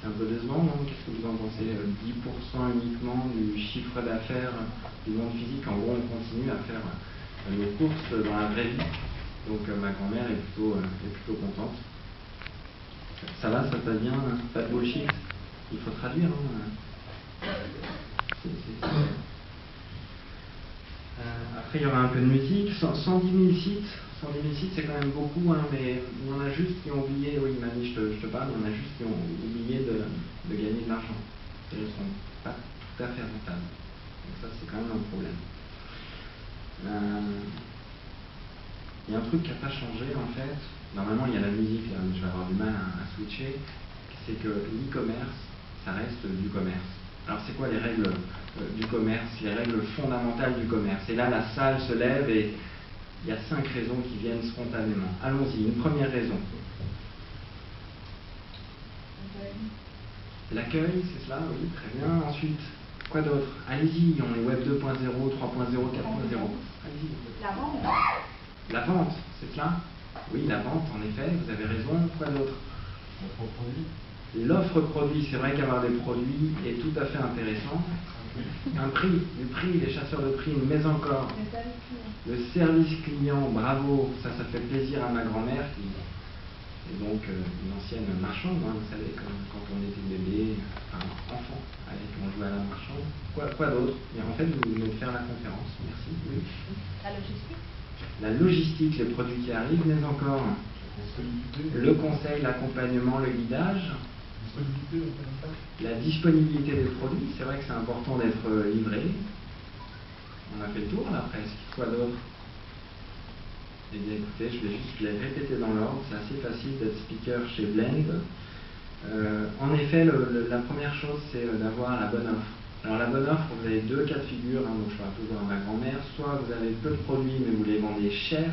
C'est un peu décevant, non? Qu'est-ce que vous en pensez? 10% uniquement du chiffre d'affaires du monde physique. En gros, on continue à faire nos courses dans la vraie vie. Donc ma grand-mère est plutôt contente. Ça va, ça se passe bien, pas de bullshit. Il faut traduire. Hein. Après, il y aura un peu de musique. 110 000 sites. 110 000 sites, c'est quand même beaucoup, hein, mais il y en a juste qui ont oublié, oui, Mani, je te parle, il y en a juste qui ont oublié de gagner de l'argent. Ils ne sont pas tout à fait rentables. Donc ça, c'est quand même un problème. Il y a un truc qui n'a pas changé, en fait. Normalement, il y a la musique, là, je vais avoir du mal à switcher. C'est que l'e-commerce, ça reste du commerce. Alors, c'est quoi les règles du commerce, les règles fondamentales du commerce? Et là, la salle se lève et il y a 5 raisons qui viennent spontanément. Allons-y, une première raison. L'accueil, c'est cela, oui, très bien. Ensuite, quoi d'autre? Allez-y, on est Web 2.0, 3.0, 4.0. Allez-y. La vente. La vente, c'est cela? Oui, la vente, en effet, vous avez raison. Quoi d'autre? L'offre produit. L'offre produit, c'est vrai qu'avoir des produits est tout à fait intéressant. Un prix, du prix, les chasseurs de prix, mais encore. Le service client, bravo, ça fait plaisir à ma grand-mère qui est donc une ancienne marchande, hein, vous savez, quand on était bébé, enfin enfant, avec on jouait à la marchande. Quoi d'autre? Et en fait, vous venez de faire la conférence, merci. Oui. La logistique. La logistique, les produits qui arrivent, mais encore. Le conseil, l'accompagnement, le guidage. La disponibilité des produits, c'est vrai que c'est important d'être livré. On a fait le tour là presque. Quoi d'autre? Eh bien écoutez, je vais juste les répéter dans l'ordre, c'est assez facile d'être speaker chez Blend. En effet, la première chose, c'est d'avoir la bonne offre. Alors la bonne offre, vous avez 2 cas de figure, hein, donc je parle toujours à ma grand-mère. Soit vous avez peu de produits mais vous les vendez cher,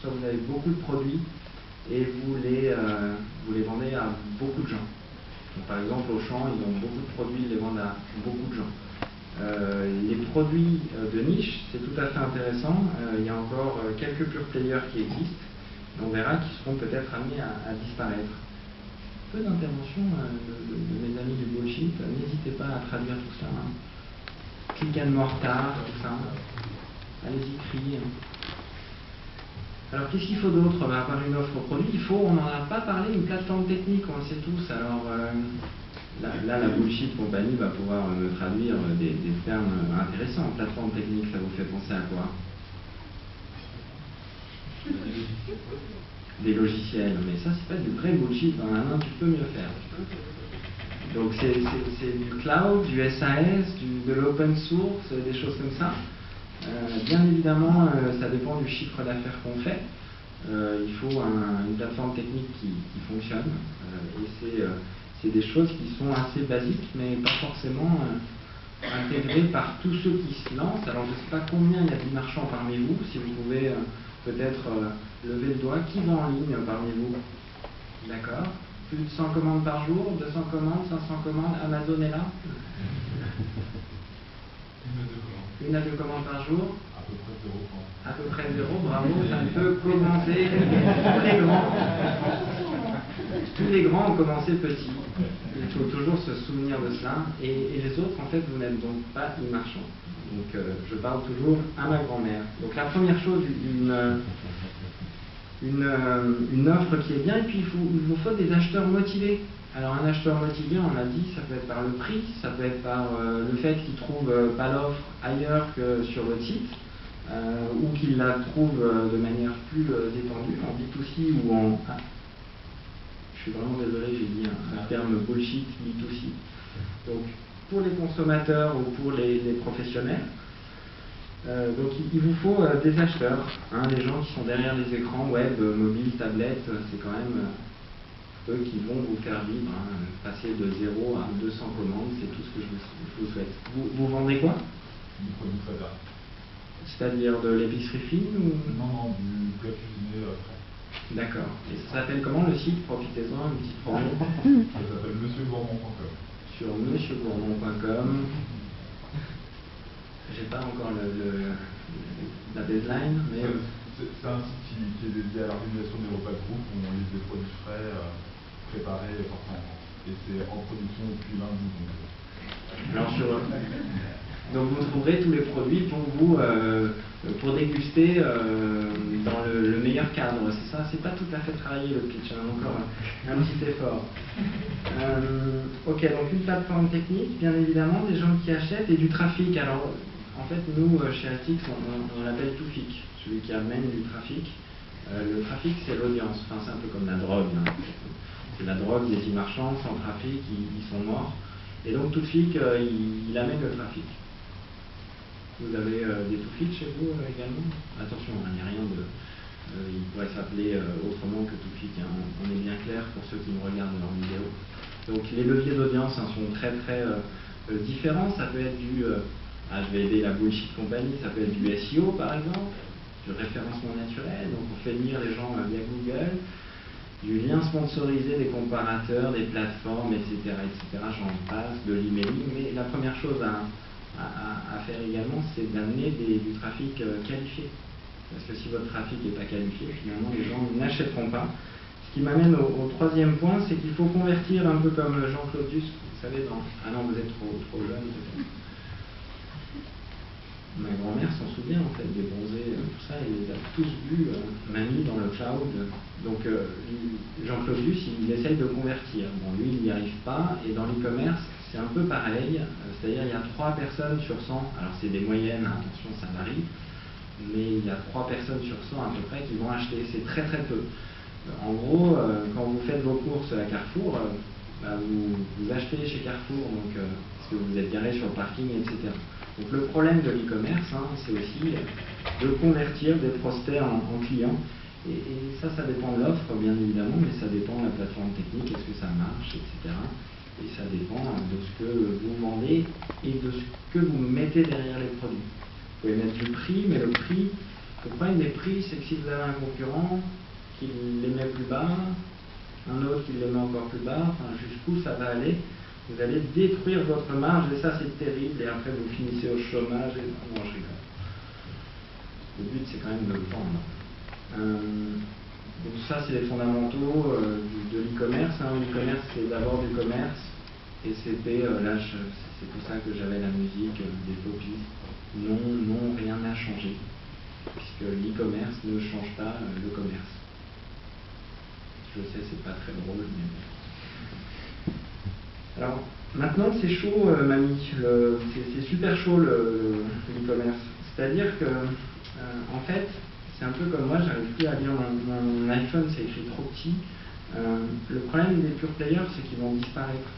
soit vous avez beaucoup de produits et vous les vendez à beaucoup de gens. Donc, par exemple, Auchan, ils ont beaucoup de produits, ils les vendent à beaucoup de gens. Les produits de niche, c'est tout à fait intéressant. Il y a encore quelques pure players qui existent. On verra qu'ils seront peut-être amenés à disparaître. Peu d'interventions de mes amis du bullshit. N'hésitez pas à traduire tout ça. Hein. Click and mortar, tout ça. Allez-y, criez. Alors, qu'est-ce qu'il faut d'autre? À part une offre produit, on n'en a pas parlé, une plateforme technique, on le sait tous. Alors, là, la bullshit compagnie va pouvoir me traduire des termes intéressants. Plateforme technique, ça vous fait penser à quoi? Des logiciels. Mais ça, c'est pas du vrai bullshit. Dans la main, tu peux mieux faire. Donc, c'est du cloud, du SAS, de l'open source, des choses comme ça. Bien évidemment, ça dépend du chiffre d'affaires qu'on fait. Il faut une plateforme technique qui fonctionne. Et c'est des choses qui sont assez basiques, mais pas forcément intégrées par tous ceux qui se lancent. Alors, je ne sais pas combien il y a de marchands parmi vous, si vous pouvez peut-être lever le doigt. Qui vend en ligne parmi vous? D'accord. Plus de 100 commandes par jour, 200 commandes, 500 commandes, Amazon est là? Une à 2 commandes par jour? À peu près 0, bravo, ça ne peut commencer. Tous les grands ont commencé petits. Il faut toujours se souvenir de cela. Et les autres, en fait, vous n'êtes donc pas des marchands. Donc, je parle toujours à ma grand-mère. Donc, la première chose, une offre qui est bien, et puis il vous faut des acheteurs motivés. Alors un acheteur motivé, on l'a dit, ça peut être par le prix, ça peut être par le fait qu'il trouve pas l'offre ailleurs que sur votre site, ou qu'il la trouve de manière plus étendue, en B2C ou en... Ah, je suis vraiment désolé, j'ai dit un terme bullshit, B2C. Donc pour les consommateurs ou pour les professionnels, donc il vous faut des acheteurs, hein, des gens qui sont derrière les écrans web, mobiles, tablettes, c'est quand même... eux qui vont vous faire vivre, hein, passer de 0 à 200 commandes, c'est tout ce que je vous souhaite. Vous vendez quoi? Du produit très bien. C'est-à-dire de l'épicerie fine ou... Non, du plat cuisiné après. D'accord. Et ça s'appelle comment le site? Profitez-en, une petite promo. Ça s'appelle monsieurgourmand.com. Sur monsieurgourmand.com. J'ai pas encore la deadline, mais... C'est un site qui est dédié à l'organisation des repas de groupe où on livre des produits frais préparés et portés en vente. et c'est en production depuis lundi. Alors donc vous trouverez tous les produits pour déguster dans le meilleur cadre. C'est ça, c'est pas tout à fait travaillé le pitch, hein, encore un petit effort. Ok, donc une plateforme technique, bien évidemment, des gens qui achètent et du trafic. Alors en fait, nous chez Altix, on l'appelle Toufik, celui qui amène du trafic. Le trafic, c'est l'audience. Enfin, c'est un peu comme la drogue. Hein. C'est la drogue des e-marchands. Sans trafic, ils sont morts. Et donc Toufik, il amène le trafic. Vous avez des Toufik chez vous également? Attention, il n'y a rien de... il pourrait s'appeler autrement que Toufik. Hein. On est bien clair pour ceux qui me regardent dans leur vidéo. Donc les leviers d'audience sont très très différents. Ça peut être du... je vais aider la bullshit compagnie. Ça peut être du SEO par exemple, du référencement naturel. Donc on fait lire les gens via Google. Du lien sponsorisé, des comparateurs, des plateformes, etc. J'en passe, de l'emailing. Mais la première chose à faire également, c'est d'amener du trafic qualifié. Parce que si votre trafic n'est pas qualifié, finalement, les gens n'achèteront pas. Ce qui m'amène au troisième point, c'est qu'il faut convertir un peu comme Jean-Claude Duss. Vous savez, ah non, vous êtes trop jeune peut-être. Ma grand-mère s'en souvient en fait des bronzés, tout ça, il les a tous vus, Mamie dans le cloud. Donc Jean-Claude Duss, il essaye de convertir. Bon, lui, il n'y arrive pas, et dans l'e-commerce, c'est un peu pareil, c'est-à-dire il y a 3 personnes sur 100, alors c'est des moyennes, attention, ça varie, mais il y a 3 personnes sur 100 à peu près qui vont acheter, c'est très très peu. En gros, quand vous faites vos courses à Carrefour, vous achetez chez Carrefour, donc, parce que vous êtes garé sur le parking, etc. Donc le problème de l'e-commerce, c'est aussi de convertir des prospects en clients. Et ça dépend de l'offre, bien évidemment, mais ça dépend de la plateforme technique, est-ce que ça marche, etc. Et ça dépend de ce que vous vendez et de ce que vous mettez derrière les produits. Vous pouvez mettre du prix, mais le problème des prix, c'est que si vous avez un concurrent qui les met plus bas, un autre qui les met encore plus bas, enfin, jusqu'où ça va aller, vous allez détruire votre marge, et ça c'est terrible, et après vous finissez au chômage, et non, je rigole. Le but c'est quand même de le vendre. Donc ça c'est les fondamentaux de l'e-commerce. L'e-commerce c'est d'abord du commerce, et c'était, c'est pour ça que j'avais la musique des popis. Non, rien n'a changé, puisque l'e-commerce ne change pas le commerce. Je sais, c'est pas très drôle, mais... Alors, maintenant c'est chaud, mamie, c'est super chaud l'e-commerce. C'est-à-dire que, en fait, c'est un peu comme moi, j'arrive plus à lire mon iPhone, c'est écrit trop petit. Le problème des pure players, c'est qu'ils vont disparaître.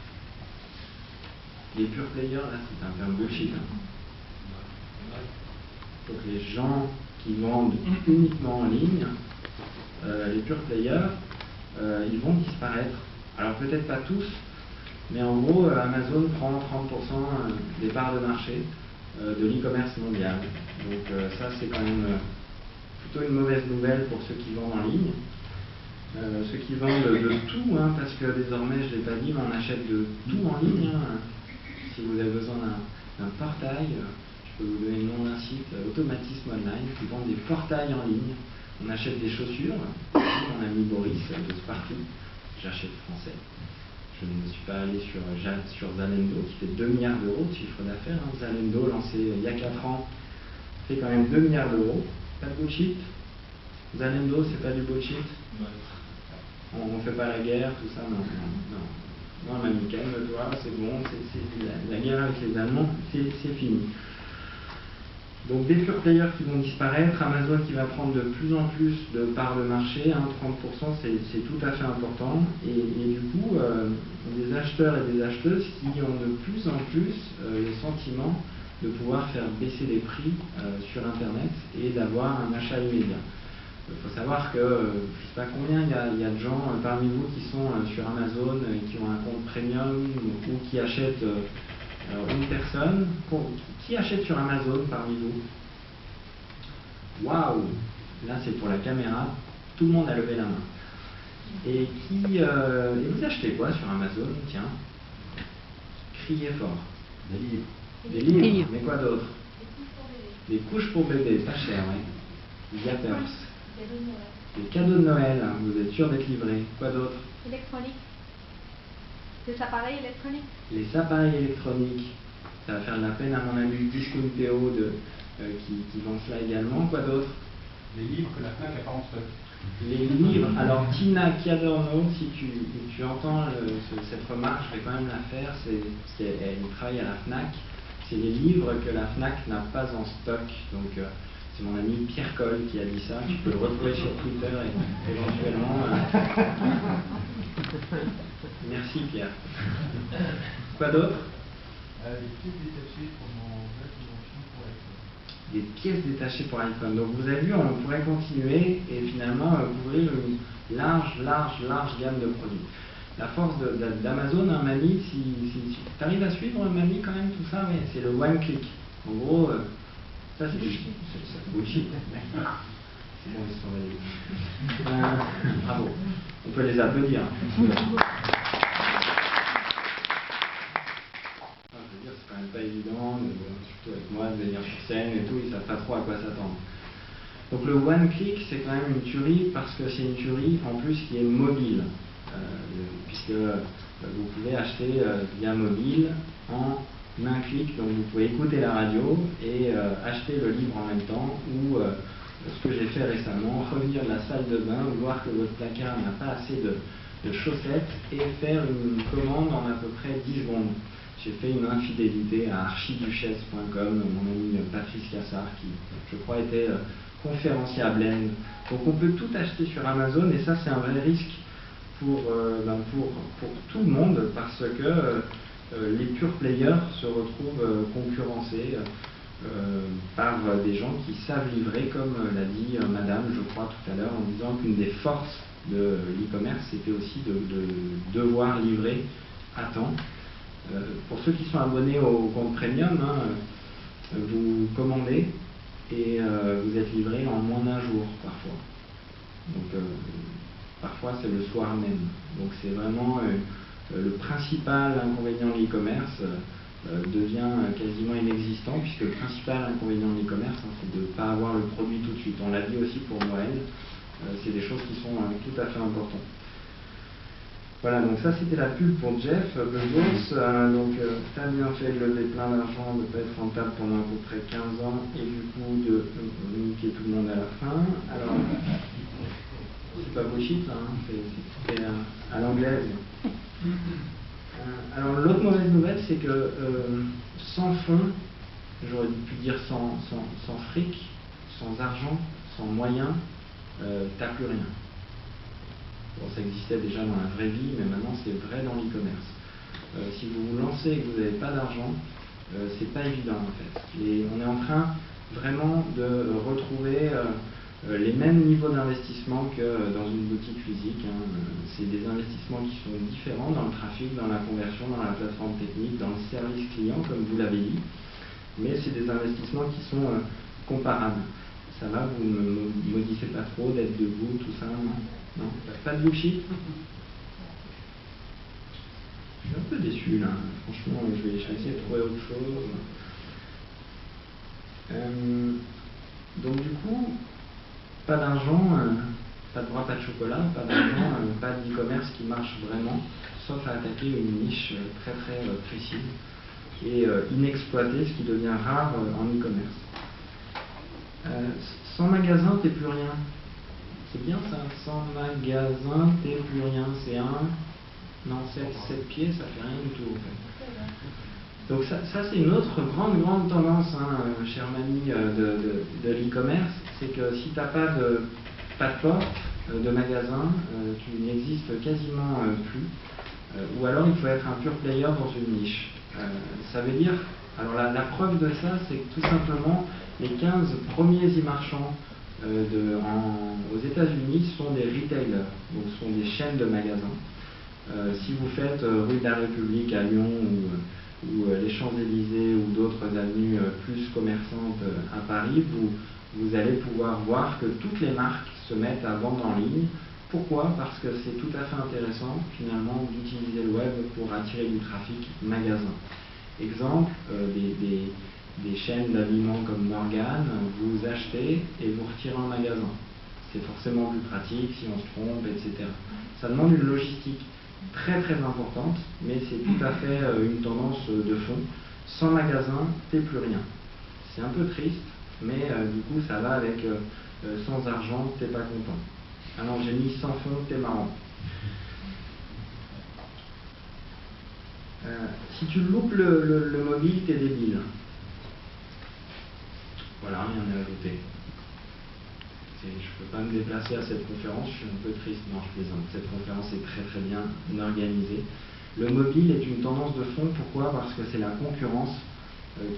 Les pure players, là, c'est un terme bullshit. Donc les gens qui vendent uniquement en ligne, les pure players, ils vont disparaître. Alors peut-être pas tous, mais en gros, Amazon prend 30% des parts de marché de l'e-commerce mondial. Donc ça, c'est quand même plutôt une mauvaise nouvelle pour ceux qui vendent en ligne. Ceux qui vendent de tout, parce que désormais, je ne l'ai pas dit, mais on achète de tout en ligne. Si vous avez besoin d'un portail, je peux vous donner le nom d'un site, Automatisme Online, qui vend des portails en ligne. On achète des chaussures. Mon ami Boris de Sparky, j'achète français. Je ne suis pas allé sur Zalando, qui fait 2 milliards d'euros de chiffre d'affaires. Zalando, lancé il y a 4 ans, fait quand même 2 milliards d'euros. Pas de bullshit. Zalando, c'est pas du bullshit. On ne fait pas la guerre, tout ça, non. Non, mamie, calme-toi, c'est bon, la guerre avec les Allemands, c'est fini. Donc des pure players qui vont disparaître, Amazon qui va prendre de plus en plus de parts de marché, 30% c'est tout à fait important, et du coup des acheteurs et des acheteuses qui ont de plus en plus le sentiment de pouvoir faire baisser les prix sur internet et d'avoir un achat immédiat. Il faut savoir que, je ne sais pas combien, il y a de gens parmi vous qui sont sur Amazon et qui ont un compte premium ou qui achètent une personne. Qui achète sur Amazon parmi vous? Waouh! Là, c'est pour la caméra. Tout le monde a levé la main. Et vous achetez quoi sur Amazon? Tiens, criez fort. Des livres. Des livres. Mais quoi d'autre? Des couches pour bébé, pas cher, oui. Des yappers. Des cadeaux de Noël, vous êtes sûr d'être livré. Quoi d'autre? Électronique. Des appareils électroniques? Les appareils électroniques, ça va faire de la peine à mon ami Discounteo qui vend cela également. Quoi d'autre? Les livres que la FNAC n'a pas en stock. Les livres, alors Tina Chiadorno, si tu entends cette remarque, je vais quand même la faire, c'est parce qu'elle travaille à la FNAC, c'est les livres que la FNAC n'a pas en stock. Donc c'est mon ami Pierre Coll qui a dit ça, tu peux le retrouver sur Twitter et éventuellement. Merci Pierre. Quoi d'autre? Les pièces détachées pour mon dimension pour iPhone. Des pièces détachées pour iPhone. Donc vous avez vu, on pourrait continuer et finalement couvrir une large gamme de produits. La force d'Amazon, hein, Mani, si tu arrives à suivre, Mani, quand même, tout ça, oui, c'est le one click. En gros, ça c'est bullshit. C'est bullshit. C'est bon, ils sont bravo. On peut les applaudir. C'est quand même pas évident, surtout avec moi, de venir sur scène et tout, ils savent pas trop à quoi s'attendre. Donc le one click, c'est quand même une tuerie parce que c'est une tuerie en plus qui est mobile, puisque vous pouvez acheter via mobile en un clic, donc vous pouvez écouter la radio et acheter le livre en même temps, ou ce que j'ai fait récemment, revenir de la salle de bain, voir que votre placard n'a pas assez de chaussettes et faire une commande en à peu près 10 secondes. J'ai fait une infidélité à archiduchesse.com, mon ami Patrice Cassard, qui, je crois, était conférencier à Blend. Donc on peut tout acheter sur Amazon, et ça c'est un vrai risque pour tout le monde, parce que les pure players se retrouvent concurrencés par des gens qui savent livrer, comme l'a dit Madame, je crois, tout à l'heure, en disant qu'une des forces de l'e-commerce, c'était aussi de devoir livrer à temps. Pour ceux qui sont abonnés au compte premium, hein, vous commandez et vous êtes livré en moins d'un jour parfois. Donc parfois c'est le soir même. Donc c'est vraiment le principal inconvénient de l'e-commerce devient quasiment inexistant, puisque le principal inconvénient de l'e-commerce, hein, c'est de ne pas avoir le produit tout de suite. On l'a dit aussi pour Noël, c'est des choses qui sont tout à fait importantes. Voilà, donc ça c'était la pub pour Jeff Bezos. Donc t'as bien fait de lever plein d'argent, de ne pas être rentable pendant à peu près 15 ans et du coup de niquer tout le monde à la fin. Alors, c'est pas bullshit là, hein, c'est à l'anglaise. Alors l'autre mauvaise nouvelle, c'est que sans fonds, j'aurais pu dire sans fric, sans argent, sans moyens, t'as plus rien. Bon, ça existait déjà dans la vraie vie, mais maintenant c'est vrai dans l'e-commerce. Si vous vous lancez et que vous n'avez pas d'argent, c'est pas évident en fait. Et on est en train vraiment de retrouver les mêmes niveaux d'investissement que dans une boutique physique. Hein. C'est des investissements qui sont différents dans le trafic, dans la conversion, dans la plateforme technique, dans le service client, comme vous l'avez dit, mais c'est des investissements qui sont comparables. Ça va, vous ne modifiez pas trop d'être debout, tout ça, non? Non, pas de bullshit. Je suis un peu déçu là, franchement, je vais essayer de trouver autre chose. Donc du coup, pas d'argent, pas de bras, pas de chocolat, pas d'argent, pas d'e-commerce qui marche vraiment, sauf à attaquer une niche très très précise et inexploitée, ce qui devient rare en e-commerce. Sans magasin, t'es plus rien. C'est bien ça, sans magasin, t'es plus rien. C'est non, 7 pieds, ça fait rien du tout en fait. Donc ça c'est une autre grande tendance, hein, cher Mani, de l'e-commerce, c'est que si t'as pas de porte, de magasin, tu n'existes quasiment plus, ou alors il faut être un pure player dans une niche. Ça veut dire, alors la preuve de ça, c'est que tout simplement les 15 premiers e-marchands aux États-Unis sont des retailers, donc sont des chaînes de magasins. Si vous faites rue de la République à Lyon ou les Champs-Élysées ou d'autres avenues plus commerçantes à Paris, vous allez pouvoir voir que toutes les marques se mettent à vendre en ligne. Pourquoi? Parce que c'est tout à fait intéressant finalement d'utiliser le web pour attirer du trafic magasin. Exemple, des chaînes d'habillement comme Morgan, vous achetez et vous retirez en magasin. C'est forcément plus pratique si on se trompe, etc. Ça demande une logistique très très importante, mais c'est tout à fait une tendance de fond. Sans magasin, t'es plus rien. C'est un peu triste, mais du coup ça va avec sans argent, t'es pas content. Alors j'ai mis sans fond, t'es marrant. Si tu loupes le mobile, t'es débile. Voilà, rien à ajouter. Je ne peux pas me déplacer à cette conférence, je suis un peu triste, non je plaisante. Cette conférence est très très bien organisée. Le mobile est une tendance de fond, pourquoi? Parce que c'est la concurrence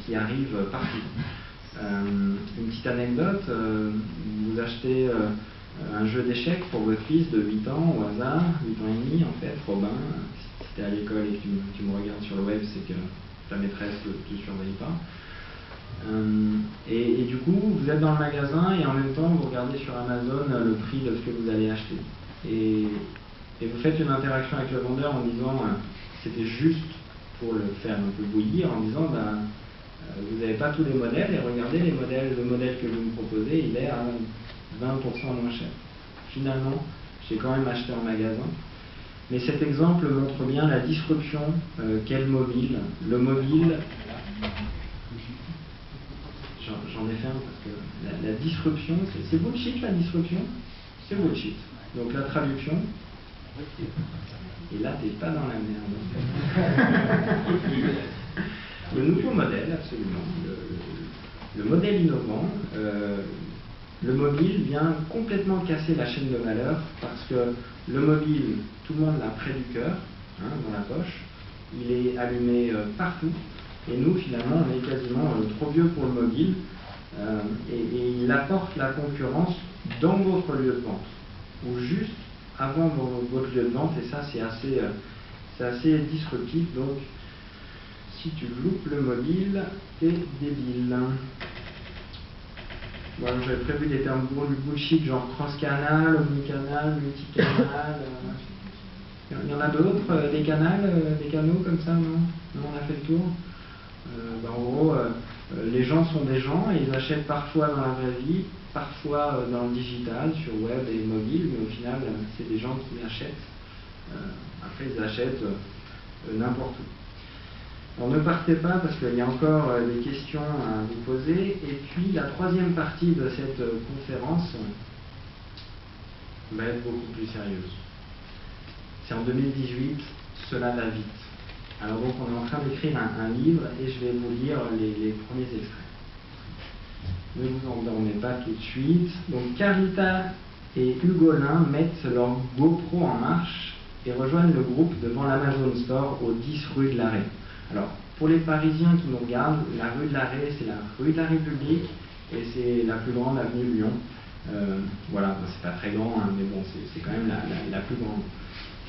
qui arrive partout. Une petite anecdote, vous achetez un jeu d'échecs pour votre fils de 8 ans au hasard, 8 ans et demi en fait, Robin, si tu es à l'école et que tu me regardes sur le web, c'est que ta maîtresse ne te surveille pas. Et du coup, vous êtes dans le magasin et en même temps, vous regardez sur Amazon le prix de ce que vous allez acheter. Et vous faites une interaction avec le vendeur en disant, c'était juste pour le faire un peu bouillir, en disant, vous n'avez pas tous les modèles et regardez le modèle que vous me proposez, il est à 20% moins cher. Finalement, j'ai quand même acheté en magasin. Mais cet exemple montre bien la disruption qu'est le mobile. Le mobile, j'en ai fait un parce que la disruption, c'est bullshit la disruption, c'est bullshit. Donc la traduction, et là t'es pas dans la merde. Le nouveau modèle, absolument, le modèle innovant, le mobile vient complètement casser la chaîne de valeur parce que le mobile, tout le monde l'a près du cœur, dans la poche, il est allumé partout. Et nous, finalement, on est quasiment trop vieux pour le mobile et il apporte la concurrence dans votre lieu de vente ou juste avant votre lieu de vente et ça, c'est assez disruptif. Donc, si tu loupes le mobile, t'es débile. Bon, j'avais prévu des termes bullshit genre cross-canal, omnicanal, multicanal. Il y en a d'autres, des canaux comme ça, non? Non, on a fait le tour. En gros, les gens sont des gens et ils achètent parfois dans la vraie vie, parfois dans le digital, sur web et mobile, mais au final, c'est des gens qui achètent. Après, ils achètent n'importe où. Alors ne partez pas parce qu'il y a encore des questions à vous poser. Et puis la troisième partie de cette conférence va être beaucoup plus sérieuse. C'est en 2018, cela va vite. Alors donc on est en train d'écrire un livre et je vais vous lire les premiers extraits. Ne vous endormez pas tout de suite. Donc Carita et Hugolin mettent leur GoPro en marche et rejoignent le groupe devant l'Amazon Store au 10 rue de l'Arrêt. Alors, pour les Parisiens qui nous regardent, la rue de l'Arrêt, c'est la rue de la République et c'est la plus grande avenue de Lyon. Voilà, c'est pas très grand, mais bon, c'est quand même la plus grande.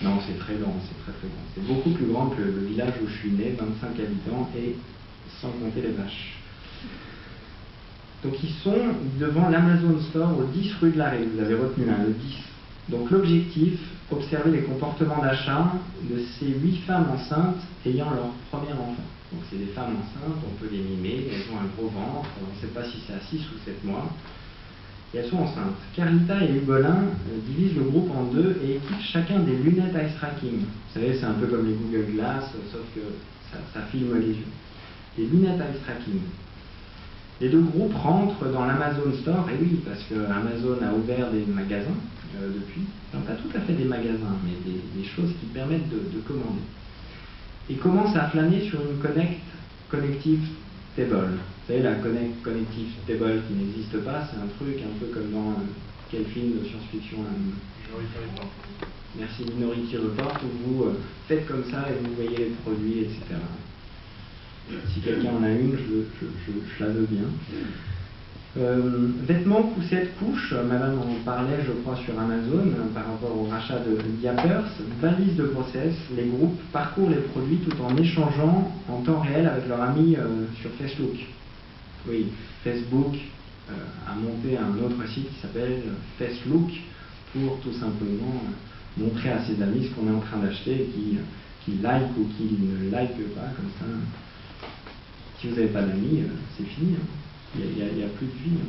Non, c'est très grand, c'est très très grand. C'est beaucoup plus grand que le village où je suis né, 25 habitants, et sans compter les vaches. Donc ils sont devant l'Amazon Store au 10 rue de l'Arrêt, vous avez retenu là, le 10. Donc l'objectif, observer les comportements d'achat de ces 8 femmes enceintes ayant leur premier enfant. Donc c'est des femmes enceintes, on peut les mimer, elles ont un gros ventre, on ne sait pas si c'est à 6 ou 7 mois. Et elles sont enceintes. Carita et Hugolin divisent le groupe en deux et équipent chacun des lunettes eye tracking. Vous savez, c'est un peu comme les Google Glass, sauf que ça filme les yeux. Les lunettes eye tracking. Les deux groupes rentrent dans l'Amazon Store, et oui, parce que Amazon a ouvert des magasins depuis. Non, pas tout à fait des magasins, mais des choses qui permettent de commander. Et commencent à flâner sur une connective table. Vous savez, la connective table qui n'existe pas, c'est un truc un peu comme dans quel film de science-fiction Minority Report. Merci, Minority Report, où vous faites comme ça et vous voyez les produits, etc. Si quelqu'un en a une, je la veux bien. Vêtements, poussettes, couches, madame en parlait, je crois, sur Amazon, par rapport au rachat de Diapers. Valise de grossesse, les groupes parcourent les produits tout en échangeant en temps réel avec leurs amis sur Facebook. Oui, Facebook a monté un autre site qui s'appelle Facebook pour tout simplement montrer à ses amis ce qu'on est en train d'acheter, qui like ou qui ne like pas, comme ça. Si vous n'avez pas d'amis, c'est fini. Il n'y a plus de vie. Hein.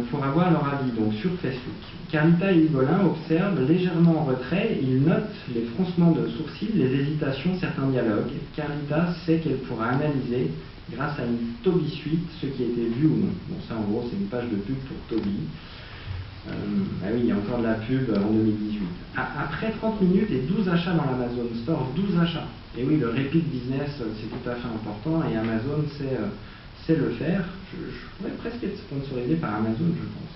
pour avoir leur avis, donc sur Facebook. Carlita et Hugolin observent légèrement en retrait, ils notent les froncements de sourcils, les hésitations, certains dialogues. Carlita sait qu'elle pourra analyser, grâce à une Toby Suite, ce qui a été vu ou non. Bon, ça en gros, c'est une page de pub pour Toby. Ah oui, il y a encore de la pub en 2018. Après 30 minutes et 12 achats dans l'Amazon Store, 12 achats. Et oui, le repeat business, c'est tout à fait important, et Amazon sait le faire. Je pourrais presque être sponsorisé par Amazon, je pense.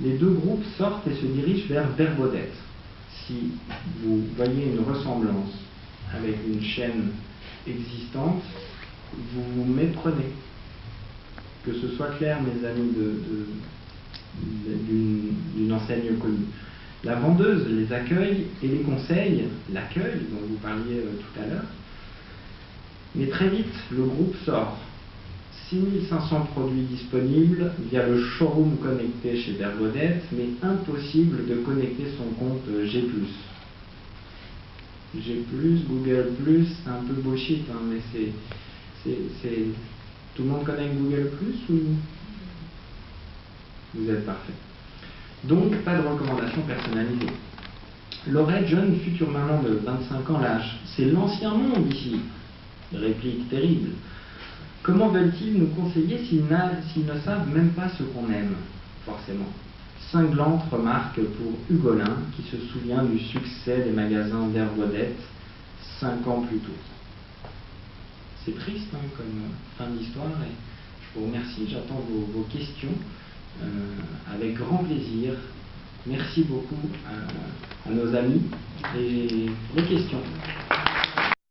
Les deux groupes sortent et se dirigent vers Verbaudet. Si vous voyez une ressemblance avec une chaîne existante, vous vous méprenez. Que ce soit clair, mes amis, d'une enseigne connue. La vendeuse les accueille et les conseille, l'accueil dont vous parliez tout à l'heure. Mais très vite, le groupe sort. 6500 produits disponibles via le showroom connecté chez Verbaudet, mais impossible de connecter son compte G+. G+, Google+, c'est un peu bullshit, hein, mais c'est... Tout le monde connecte Google+, ou vous êtes parfait. Donc, pas de recommandation personnalisée. Laurette, jeune future maman de 25 ans, lâche. C'est l'ancien monde ici. Réplique terrible. Comment veulent-ils nous conseiller s'ils ne savent même pas ce qu'on aime, forcément? Cinglante remarque pour Hugolin, qui se souvient du succès des magasins Verbaudet 5 ans plus tôt. C'est triste hein, comme fin d'histoire, et je vous remercie, j'attends vos questions avec grand plaisir. Merci beaucoup à nos amis et les questions.